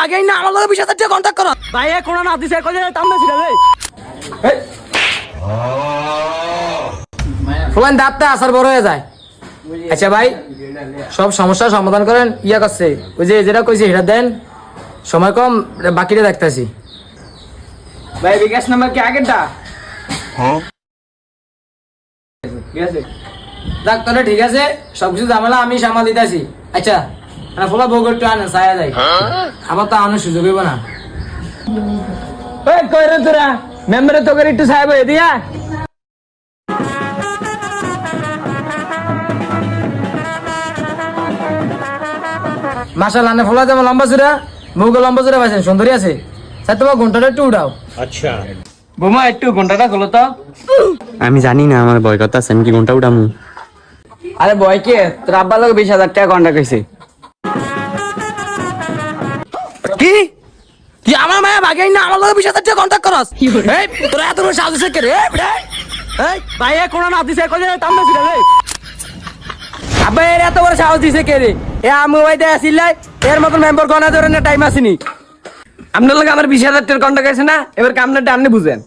বাগে না আমার লগে 20,000 টাকা কন্টাক্ট করো ভাই এ কোন না দিছে কই তাম না ছিল রে ফুলান দাঁতটা আসার বড় হয়ে যায়। আচ্ছা ভাই সব সমস্যার সমাধান করেন ইয়া করছে ওই যে যেটা কইছে সেটা দেন, সময় কম বাকিটা দেখতেছি। ভাই বিকাশ নাম্বার কি আগেরটা? হ্যাঁ ঠিক আছে দেখ তাহলে ঠিক আছে, সবকিছু ঝামেলা আমি সামাল দিতেছি। আচ্ছা মানে ফুলা বউ একটু আনে ছায়া যায়, আবার তো আনার সুযোগ হইব না। ওই কই রে তোরা মেম্বারে তো করে একটু সাহেব হয়ে দিয়া মাশাআল্লাহ আনে ফুলা যেমন লম্বা চূড়া বউকে লম্বা চূড়া পাইছেন, সুন্দরী আছে। স্যার তোমার ঘন্টাটা একটু উঠাও। বোমা একটু ঘন্টাটা খোলো তো। আমি জানি না আমার ভয় কথা আছে, আমি কি ঘন্টা উঠামু? আরে বয় কে তোর আব্বার লোক 20,000 টাকা কন্টাক্ট হয়েছে। কি তুই আমার মায়া বাগে না আমার লগে 20,000 টাকা কন্টাক্ট করস? এই তোরা এত বড় সাহস আছে কে রে? এই ভাই এ কোন না দিছে কই তাম না ছিল রে আবে এর এত বড় সাহস দিছে কে রে? এ আমি ওইতে আসিলাই এর মতন মেম্বার গনা ধরে না টাইম আসেনি। আপনার লোক আমার 20,000 টাকা কন্টাক্ট আছে না, এবার কামনাটা আপনি বুঝেন।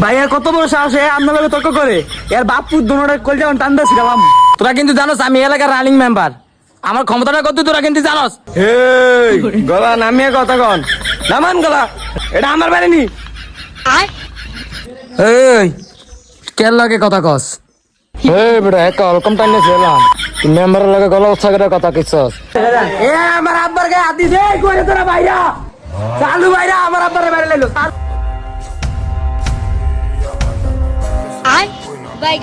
ভাইয়া কত বড় সাহস আপনার লগে তর্ক করে? এর বাপু দুনোটা কল যাওন টান্দা ছিলাম। তোরা কিন্তু জানোস আমি এলাকার রানিং মেম্বার, আমার ক্ষমতাটা কত তোরা কিন্তু জানোস। এই গলা নামিয়ে কথা কন, নামান গলা, এটা আমার বাড়ি নি। এই কেন লাগে কথা কস? এই বেটা এক রকম টাইনে ছিলাম মেম্বারের লগে গলা উৎসাহ করে কথা কইছস। এ আমার আব্বার গায়ে হাত দিছে কই তোরা ভাইয়া চালু ভাইরা আমার আব্বারে বাইরে লাইলো। Bye.